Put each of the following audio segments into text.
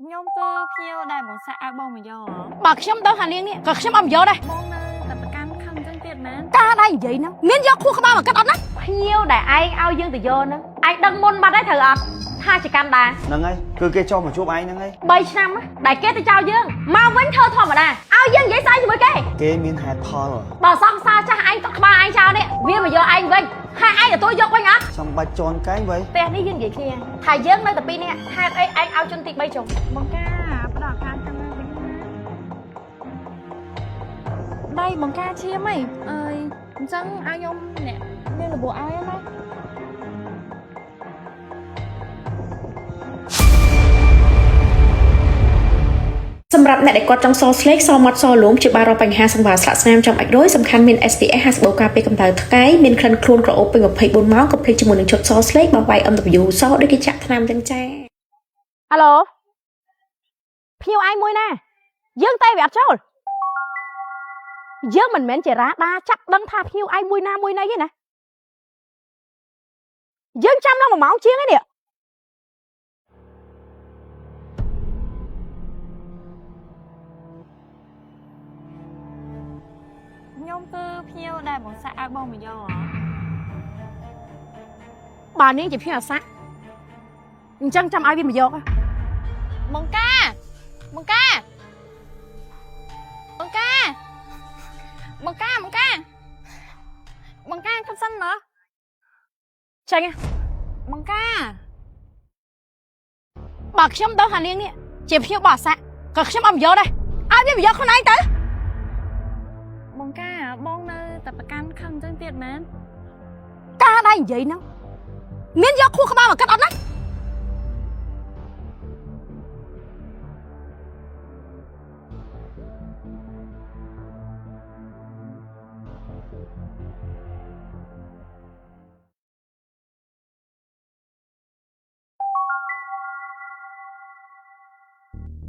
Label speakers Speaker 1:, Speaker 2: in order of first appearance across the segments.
Speaker 1: ខ្ញុំគឺភ្ញៀវដែលបងសាក់ឲ្យបងមកយក
Speaker 2: បើខ្ញុំទៅហានាងនេះក៏ខ្ញុំអត់មកយកដែរ
Speaker 1: បងនៅតែប្រកាន់ខឹងចឹងទៀតមែន
Speaker 2: ការដែរនិយាយហ្នឹងមានយកខួរក្បាលមកកាត់អត់ណាភ្ញៀវដែលឯងឲ្យយើងទៅយកហ្នឹងឯងដឹងមុនបាត់ហើយត្រូវអត់ថាជាកាន់ដែរ
Speaker 3: ហ្នឹងហើយគឺគេចុះមកជួបឯងហ្នឹងហើយ
Speaker 2: 3ឆ្នាំដែលគេទៅចោលយើងមកវិញធ្វើធម្មតាឲ្យយើងនិយាយស្អីជាមួយ
Speaker 3: គេមានហេតុផល
Speaker 2: បើសង្សារចាស់ឯងក៏ក្បាលឯងចោលនេះវាមកយកឯងវិញហើយឯងទទួលយកវិញអត់
Speaker 3: សំបាច់ជន់កែងវិញ
Speaker 2: ផ្ទះនេះយើងនិយាយគ្នាថាយើងនៅតែពីរនាក់ហេតុអីឯងឲ្យជនទី3ចុះ
Speaker 1: បងកាផ្ដោតការចឹងវិញដៃបងកាឈាមហីអើយអញ្ចឹងឲ្យខ្ញុំអ្នកមានរបួសឲ្យណា
Speaker 4: សម្រាប់អ្នកដែលគាត់ចង់សស្លេកសមាត់សលួងជាបារបញ្ហាសង្វារស្លាកស្នាមចំអាចរយសំខាន់មាន SPF ហាស្បូការពារកម្ដៅថ្ងៃមានក្លិនខ្លួនក្រអូបពេញ24ម៉ោងក៏ភ្លេចជាមួយនឹងឈុតសស្លេកបើវាយ MW សដូចគេចាក់ថ្នាំទាំងចា
Speaker 2: ហៅឡូភ្ញៀវឯងមួយណាយើងតែវាអត់ចូលយើងមិនមែនជារ៉ាដាចាប់ដឹងថាភ្ញៀវឯងមួយណាមួយណីទេណាយើងចាំដល់1ម៉ោងជាងឯនេះ
Speaker 1: ខ្ញុំគឺភ្ញៀវដែលបងសាក់ឲ្យបងមកយក
Speaker 2: បើនាងជាភ្ញៀវអាសាក់អញ្ចឹងចាំឲ្យវាមកយក
Speaker 1: បងកាបងកាបងកាបងកាបងកាបងកាខំសិនណា
Speaker 2: ចេញ
Speaker 1: បងកា
Speaker 2: បើខ្ញុំទៅហានាងនេះជាភ្ញៀវបោះអាសាក់ក៏ខ្ញុំអត់មកយកដែរឲ្យវាមកយកខ្លួនឯងទៅ
Speaker 1: បងកាបងនៅតែប្រកាន់ខឹងចឹងទៀតមែន
Speaker 2: ការដែរនិយាយហ្នឹងមានយកខួរក្បាលមកកាត់អត់ណា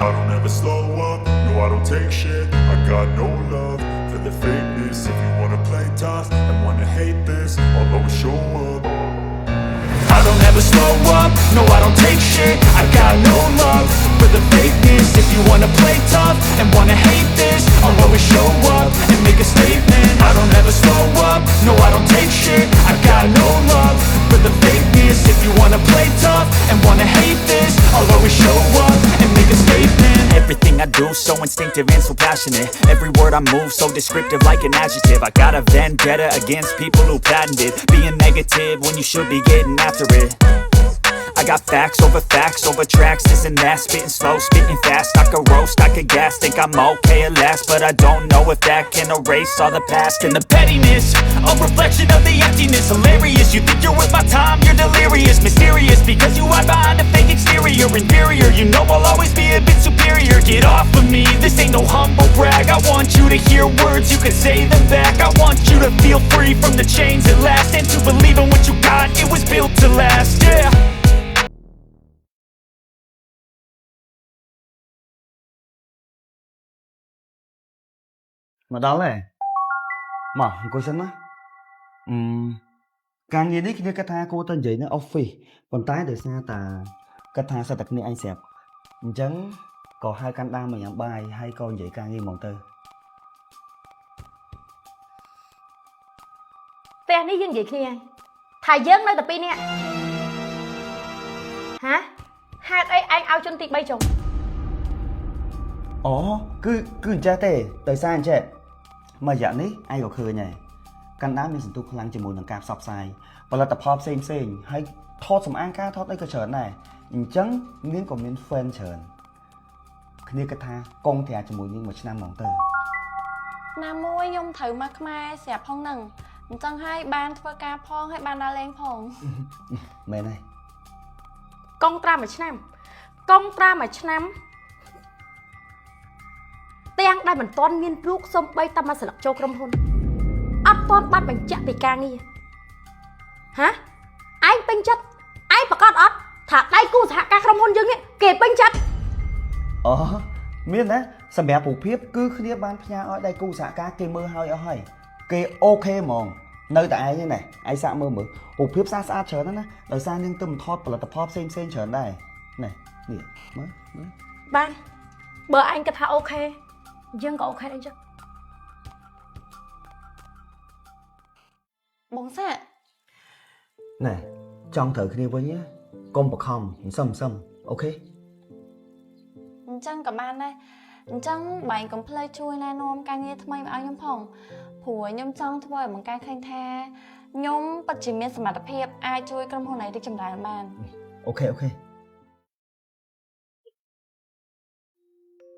Speaker 5: I don't ever slow up, no I don't take shit. I got no love for the fakeness. If you wanna play tough and wanna hate this, I'll always show up. I don't ever slow up, no I don't take shit. I got no love for the fakeness. If you wanna play tough and wanna hate this, I'll always show up and make a statement. I don't ever slow up, no I don't take shit. I got no love for the fakeness. If you wanna play tough and wanna hate this, I'll always show up and make a statement. Everything I do so instinctive and so passionate. Every word I move so descriptive like an adjective. I got a vendetta against people who patented being negative when you should be getting after it. I got facts over tracks, this and that. Spitting slow, spitting fast. I could roast, I could gas. Think I'm okay at last, but I don't know if that can erase all the past. And the pettiness, a reflection of the emptiness. Hilarious, you think you're worth my time, you're delirious. Mysterious, because you hide behind a fake exterior. Inferior, you know I'll always be a bit superior. Get off of me, this ain't no humble brag. I want you to hear words, you can say them back. I want you to feel free from the chains at last, and to believe in what you got, it was built to last, yeah.
Speaker 3: Mà đó này mà cô xin á càng gì đấy khi cái tha cô tên gì nó office còn tái để xa ta cái tha sao tật này anh xẹp chấn có hai căn đa mà nhận bài hay con vậy càng như mòn tư
Speaker 2: ផ្ទះនេះយើងនិយាយគ្នាថាយើងនៅតែពីរនាក់ហ៎ហេតុអីឯងឲ្យជនទី3ចុះ
Speaker 3: អូគឺចេះទេដោយសារអញ្ចេះមកយ៉ាងនេះឯងក៏ឃើញដែរកាន់ដាមានសន្ទុះខ្លាំងជាមួយនឹងការផ្សព្វផ្សាយផលិតផលផ្សេងហើយថតសម្អាងការថតអីក៏ច្រើនដែរអញ្ចឹងនាងក៏មាន fan ច្រើនគ្នាគិតថាកងត្រាជាមួយនាងមួយឆ្នាំហ្មងទៅ
Speaker 1: ណាមួយខ្ញុំត្រូវមកខ្មែរស្រាប់ផងហ្នឹងអញ្ចឹងហើយបានធ្វើការផងហើយបានដើរលេងផង
Speaker 3: មែនហើ
Speaker 2: យកងត្រាមួយឆ្នាំទាំងដែលមិនទាន់មានរូបសំបីតែមកស្លឹកចូលក្រុមហ៊ុនអត់ទាន់បានបញ្ជាក់ពីការងារហ៎ឯងពេញចិត្តឯងប្រកាសអត់ថាដៃគូសហការក្រុមហ៊ុនយើងនេះគេពេញចិត្ត
Speaker 3: អូមានណាសម្រាប់រូបភាពគឺគ្នាបានផ្ញើឲ្យដៃគូសហការគេមើលហើយអស់ហើយគេអូខេហ្មងនៅតែឯងនេះឯងសាកមើលរូបភាពស្អាតច្រើនណាស់ដោយសារនាងទៅថតផលិតផលផ្សេងច្រើនដែរនេះមើល
Speaker 2: Ban bờ anh cái thà ok dương có ok đấy chứ
Speaker 1: បងសាក់
Speaker 3: ណែចង់ត្រូវគ្នាវិញណាកុំបខំសឹមអូខេ
Speaker 1: អញ្ចឹងក៏បានដែរអញ្ចឹងបាញ់កុំភ្លេចជួយណែនាំការងារថ្មីមកឲ្យខ្ញុំផងព្រោះខ្ញុំចង់ធ្វើឲ្យបង្ការឃើញថាខ្ញុំពិតជាមានសមត្ថភាពអាចជួយក្រុមហ៊ុនnàyរីកចម្រើនបាន
Speaker 3: អូខេ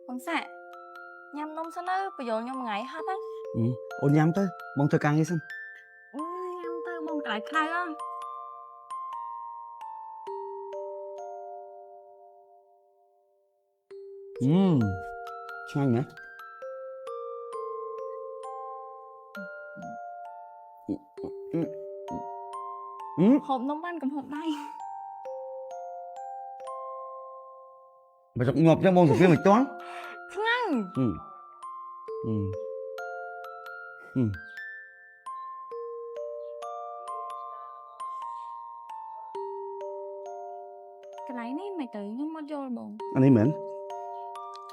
Speaker 1: បងសាក់ញ៉ាំនំសិនទៅប្រយោលខ្ញុំមួយថ្ងៃហត់ណា
Speaker 3: អូនញ៉ាំទៅបងធ្វើការងារសិន
Speaker 1: ញ៉ាំទៅបងក្តៅក្តៅអស់
Speaker 3: ឆ្ងាញ់ណាស់
Speaker 1: ហូបនំបានកុំហូបដៃ
Speaker 3: បើចុកងាប់ចឹងបងទៅវាមិនទាន់
Speaker 1: ឆ្ងាញ់ កន្លែងនេះមិនទៅខ្ញុំអត់យល់បង
Speaker 3: អានេះមែន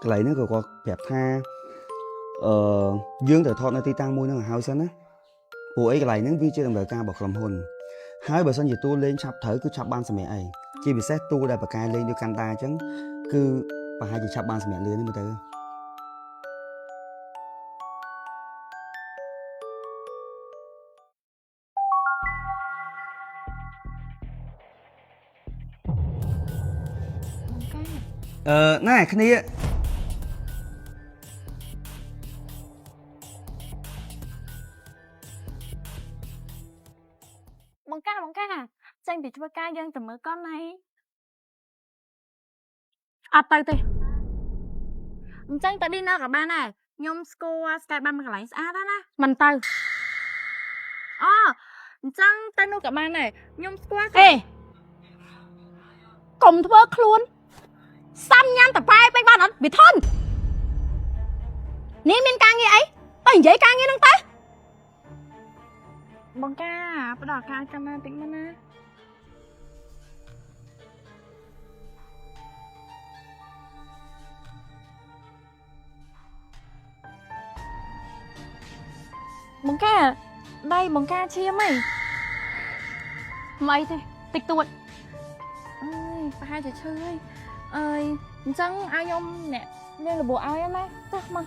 Speaker 3: កន្លែងហ្នឹងក៏គាត់ប្រាប់ថាយើងត្រូវថតនៅទីតាំងមួយហ្នឹងឲ្យហើយសិនណាព្រោះអីកន្លែងហ្នឹងវាជាតម្រូវការរបស់ក្រុមហ៊ុនហើយបើសិនជាតួលេងឆាប់ត្រូវគឺឆាប់បានសម្រាប់ឯងជាពិសេសតួដែលបកកែលេងដូចកាន់តាអញ្ចឹងគឺប្រហែលជាឆាប់បានសម្រាប់លឿននេះមើលទៅ ណែគ្នា
Speaker 1: បងកាចេញពីធ្វើការយើងទៅមើលកនណៃ
Speaker 2: អត់ទៅទេ
Speaker 1: អញ្ចឹងទៅឌីន័រក៏បានដែរខ្ញុំស្គាល់ស្កាយបានមួយកន្លែងស្អាតណា
Speaker 2: មិនទៅ
Speaker 1: អូអញ្ចឹងទៅនោះក៏បានដែរខ្ញុំស្គាល់
Speaker 2: អេកុំធ្វើខ្លួនសាំញ៉ាំតប៉ែពេកបានអត់វាធន់នេះមានការងារអីទៅនិយាយការងារហ្នឹងទៅ
Speaker 1: បងកាផ្ដល់ការកម្មណាតិចមកណាបងកាដៃបងកាឈាមហី
Speaker 2: មិនអីទេតិចតួច
Speaker 1: អើយប្រហែលជាឈឺហើយអើយអញ្ចឹងឲ្យខ្ញុំអ្នកលាងរបួសឲ្យណាចុះមក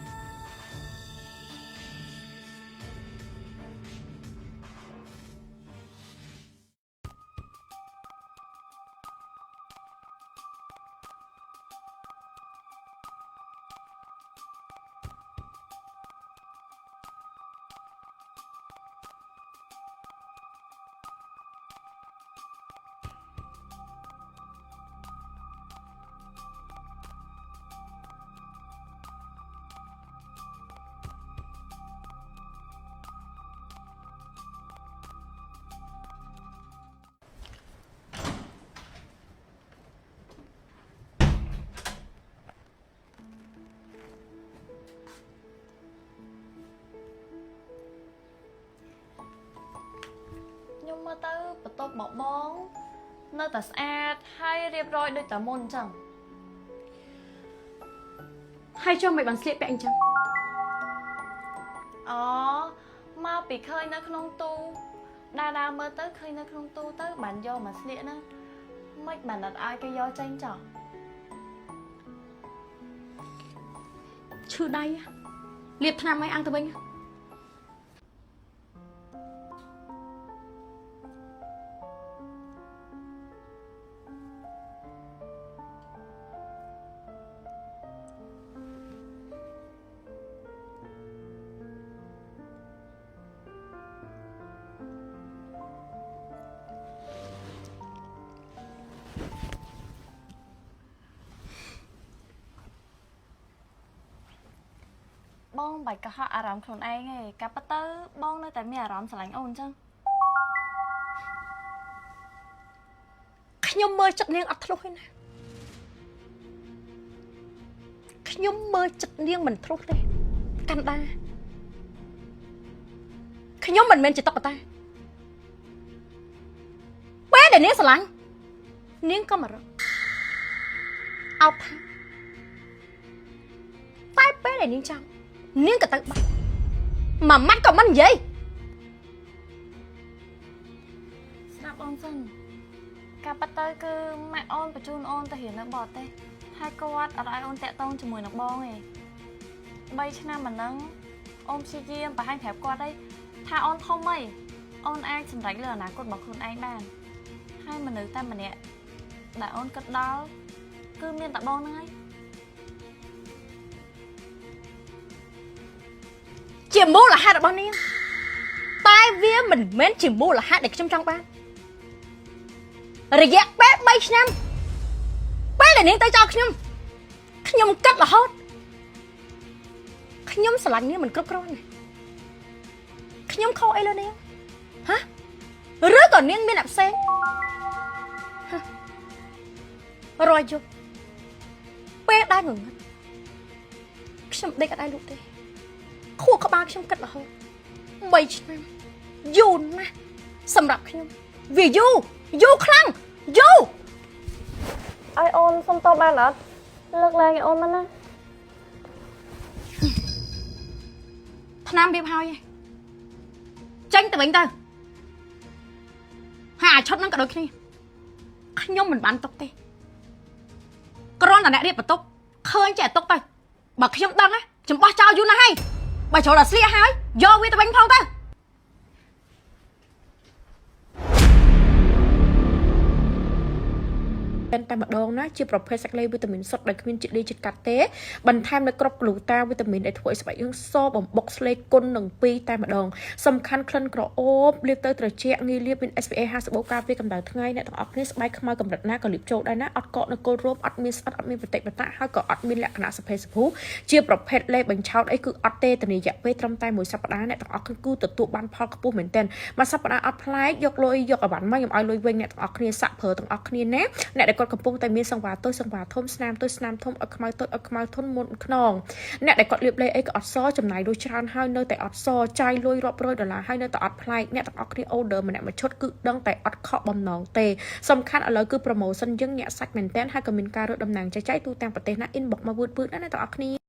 Speaker 1: ខ្ញុំមើលទៅបន្ទប់របស់បងនៅតែស្អាតហើយរៀបរយដូចតែមុនអញ្ចឹង
Speaker 2: ហើយចុះមិនបានស្លៀកពាក់អញ្ចឹង
Speaker 1: អូមកពីឃើញនៅក្នុងទូដើរមើលទៅឃើញនៅក្នុងទូទៅបានយកមកស្លៀកណាមិនបានអត់ឲ្យគេយកចេញចោះ
Speaker 2: ឈឺដៃលាបថ្នាំឲ្យអង្គទៅវិញ
Speaker 1: បងបាច់កុហកអារម្មណ៍ខ្លួនឯងទេកាប់ទៅបងនៅតែមានអារម្មណ៍ស្រឡាញ់អូនអញ្ចឹង
Speaker 2: ខ្ញុំមើលចិត្តនាងអត់ធ្លុះទេណាខ្ញុំមើលចិត្តនាងមិនធ្លុះទេកាន់ដាខ្ញុំមិនមែនជាតុក្កតាពេលដែលនាងស្រឡាញ់នាងក៏មករកអោបថា ពេលដែលនាងចង់នាងក៏ទៅបាត់មួយម៉ាត់ក៏មិននិយាយ
Speaker 1: ស្ដាប់អូនសិនការប៉ັດទៅគឺម៉ាក់អូនបញ្ជូនអូនទៅរៀននៅបរទេសហើយគាត់អត់ឲ្យអូនតាក់ទងជាមួយនឹងបងទេ3ឆ្នាំអាហ្នឹងអូនព្យាយាមបង្ហាញប្រាប់គាត់ហើយថាអូនធំអីអូនអាចសម្រេចលើអនាគតរបស់ខ្លួនឯងបានហើយមនុស្សតែម្នាក់ដែលអូនគិតដល់គឺមានតែបងហ្នឹងហើយ
Speaker 2: ជាមូលហេតុរបស់នាងតែវាមិនមែនជាមូលហេតុដែលខ្ញុំចង់បានរយៈពេល3ឆ្នាំពេលដែលនាងទៅចោលខ្ញុំគិតរហូតខ្ញុំស្រឡាញ់នាងមិនគ្រប់គ្រាន់ទេខ្ញុំខកអីលើនាងហ៎ឬក៏នាងមានអ្នកផ្សេងរយយប់ពេលដែលងងឹតខ្ញុំដេកអត់ដែរលក់ទេ ខួរក្បាលខ្ញុំគិតរហូត3ឆ្នាំយូរណាស់សម្រាប់ខ្ញុំវាយូរខ្លាំងយូរ
Speaker 1: ឲ្យអូនសុំតបបានអត់លើកលែងឲ្យអូនមកណា
Speaker 2: ឆ្នាំរៀបហើយឯងចេញទៅវិញទៅហើយអាឈុតហ្នឹងក៏ដូចគ្នាខ្ញុំមិនបានទុកទេគ្រាន់តែអ្នករៀបបន្ទុកឃើញចេះទុកទៅបើខ្ញុំដឹងណាខ្ញុំបោះចោលយូរណាស់ហើយបើចូលដល់ស្លៀកហើយយកវាទៅវិញផងទៅ
Speaker 4: តែម្ដងណាជាប្រភេទសាច់លីវីតាមីនសុទ្ធដែលគ្មានជាតិឌីជាតិកាត់ទេបន្ថែមនៅគ្រាប់ក្លូតាវីតាមីនដែលធ្វើឲ្យស្បែកយើងសបំបុកស្លេកគុណនឹង2តែម្ដងសំខាន់ក្លិនក្រអូបលាបទៅត្រជាក់ងាយលាបមាន SPF 50បូកការពារកម្ដៅថ្ងៃអ្នកទាំងអស់គ្នាស្បែកខ្មៅកម្រិតណាក៏លាបចូលដែរណាអត់កកនៅគល់រោមអត់មានស្អិតអត់មានប្រតិបត្តិហើយក៏អត់មានលក្ខណៈសភេសភូជាប្រភេទលេបបញ្ឆោតអីគឺអត់ទេតនីរយៈពេលត្រឹមតែ1សប្ដាហ៍អ្នកទាំងអស់គ្នាគូទទួលបានផលខ្ពស់មែនទែនមួយសប្ដាហ៍អត់ផ្លែកយកលុយយកអវ៉ាន់មកខ្ញុំឲ្យលុយវិញអ្នកទាំងអស់គ្នាសាក់ព្រើទាំងអស់គ្នាណាអ្នកដែលគាត់កំពុងតែមានសង្វារទុយសង្វារធំស្នាមទុយស្នាមធំឲ្យខ្មៅទុយឲ្យខ្មៅធន់មុនខ្នងអ្នកដែលគាត់លាបលេអីក៏អត់សចំណាយលុយច្រើនហើយនៅតែអត់សចាយលុយរាប់រយដុល្លារហើយនៅតែអត់ផ្លែកអ្នកទាំងអស់គ្នា order ម្នាក់មួយឈុតគឺដឹងតែអត់ខកបំណងទេសំខាន់ឥឡូវគឺ promotion យើងញាក់សាច់មែនតើហើយក៏មានការរកតំណែងចែកចាយទូទាំងប្រទេសណា inbox មកវឺតៗណាអ្នកទាំងអស់គ្នា